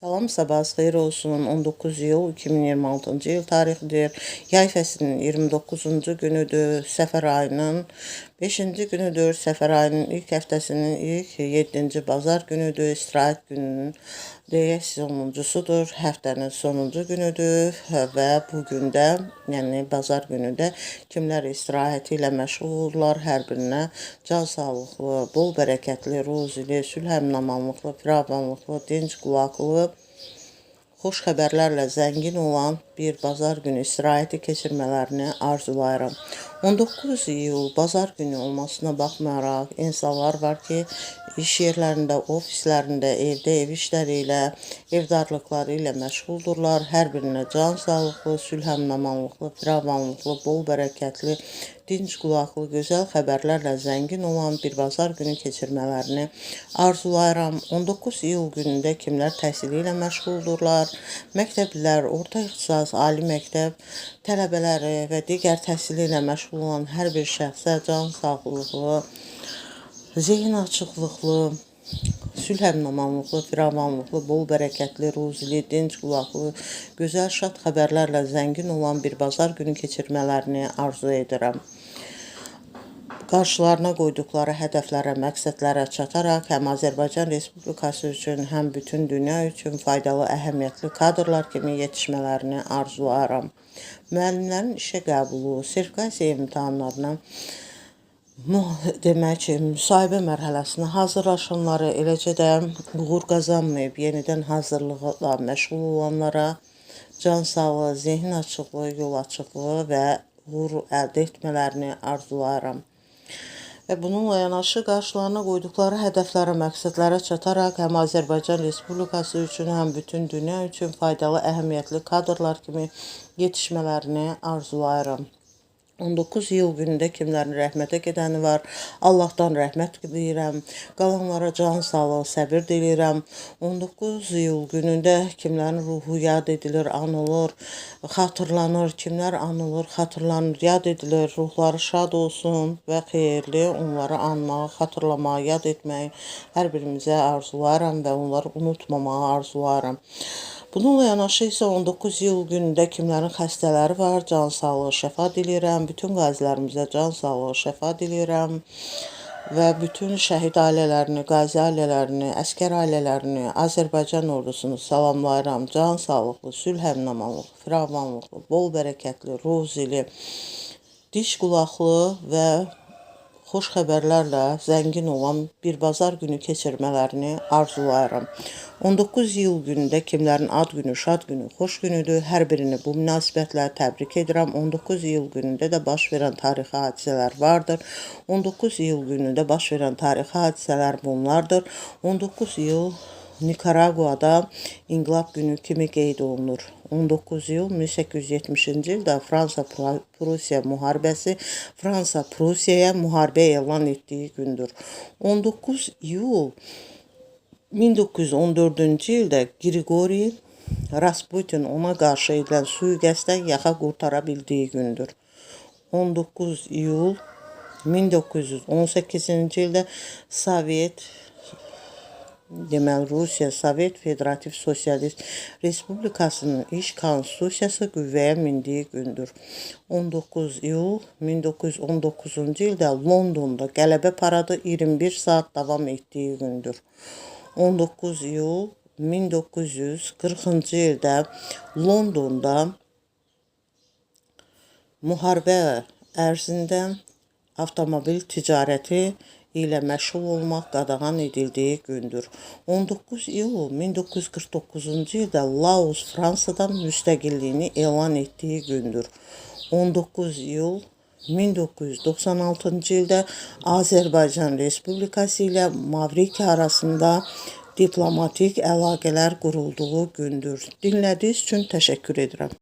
Salam, sabahınız xeyir olsun. 19 iyul 2026-cı il tarixidir. Yay fəslinin 29-cu günüdür. Səfər ayının 5-ci günüdür. Səfər ayının ilk həftəsinin ilk 7-ci bazar günüdür. İstirahət gününün deyək sonuncusudur. Həftənin sonuncu günüdür və bu gündə, yəni bazar günü də kimlər istirahəti ilə məşğul olurlar, hər birinə can sağlıqlı, bol bərəkətli, ruzili, sülhəmnamanlıqlı, firavanlıqlı, dinc qulaqlı, xoş xəbərlərlə zəngin olan bir bazar günü istirahəti keçirmələrini arzulayıram. 19 iyul bazar günü olmasına baxmayaraq, insanlar var ki, iş yerlərində, ofislərində, evdə ev işləri ilə, evdarlıqları ilə məşğuldurlar. Hər birinə can sağlıqlı, sülhəmnamanlıqlı, firavanlıqlı, bol bərəkətli, dinc qulaqlı, gözəl xəbərlərlə zəngin olan bir bazar günü keçirmələrini arzulayıram. 19 iyul günündə kimlər təhsili ilə məşğuldurlar, məktəblilər, orta ixtisas, ali məktəb tələbələri və digər təhsili ilə məşğul olan hər bir şəxsə can sağlıqlı, zehin açıqlıqlı, sülhəmnamanlıqlı, firavanlıqlı, bol bərəkətli, ruzili, dinc qulaqlı, gözəl şad xəbərlərlə zəngin olan bir bazar günü keçirmələrini arzu edirəm. Qarşılarına qoyduqları hədəflərə, məqsədlərə çataraq həm Azərbaycan Respublikası üçün, həm bütün dünya üçün faydalı, əhəmiyyətli kadrlar kimi yetişmələrini arzulayıram. Müəllimlərin işə qəbulu, sertifikasiya imtahanlarına müsahibə mərhələsinə hazırlaşanları, eləcə də uğur qazanmayıb, yenidən hazırlıqla məşğul olanlara can sağlığı, zehin açıqlığı, yol açıqlığı və uğur əldə etmələrini arzulayıram. Və bununla yanaşı qarşılarına qoyduqları hədəflərə, məqsədlərə çataraq həm Azərbaycan Respublikası üçün, həm bütün dünya üçün faydalı, əhəmiyyətli kadrlar kimi yetişmələrini arzulayıram. 19 iyul günündə kimlərin rəhmətə gedəni var, Allahdan rəhmət diləyirəm, qalanlara can sağlığı, səbir diləyirəm. 19 iyul günündə kimlərin ruhu yad edilir, anılır, xatırlanır, kimlər anılır, xatırlanır, yad edilir, ruhları şad olsun və xeyirli, onları anmağı, xatırlamağı, yad etməyi hər birimizə arzulayıram və onları unutmamağı arzulayıram. Bununla yanaşı isə 19 iyul günündə kimlərin xəstələri var, can sağlığı, şəfa diləyirəm. Bütün qazilərimizə can sağlığı, şəfa diləyirəm. Və bütün şəhid ailələrini, qazi ailələrini, əskər ailələrini, Azərbaycan ordusunu salamlayıram. Can sağlıqlı, sülhəmnamanlıqlı, firavanlıqlı, bol bərəkətli, ruzili, diş qulaqlı və xoş xəbərlərlə zəngin olan bir bazar günü keçirmələrini arzulayıram. 19 iyul günündə kimlərin ad günü, şad günü, xoş günüdür. Hər birini bu münasibətlə təbrik edirəm. 19 iyul günündə də baş verən tarixi hadisələr vardır. 19 iyul günündə baş verən tarixi hadisələr bunlardır. 19 iyul Nikaraguada İnqilab günü kimi qeyd olunur. 19 iyul 1870-ci ildə Fransa-Prusiya müharibəsi Fransa Prusiyaya müharibə elan etdiyi gündür. 19 iyul 1914-cü ildə Qriqori Rasputin ona qarşı edilən sui-qəsdən yaxa qurtara bildiyi gündür. 19 iyul 1918-ci ildə Rusiya Sovet Federativ Sosialist Respublikasının iş konstitusiyası qüvvəyə mindiyi gündür. 19 iyul 1919-cu ildə Londonda qələbə paradı 21 saat davam etdiyi gündür. 19 iyul 1940-cı ildə Londonda müharibə ərzində avtomobil ticarəti ilə məşğul olmaq qadağan edildiyi gündür. 19 iyul 1949-cu ildə Laos Fransadan müstəqilliyini elan etdiyi gündür. 19 iyul 1996-cı ildə Azərbaycan Respublikası ilə Mavriki arasında diplomatik əlaqələr qurulduğu gündür. Dinlədiyiniz üçün təşəkkür edirəm.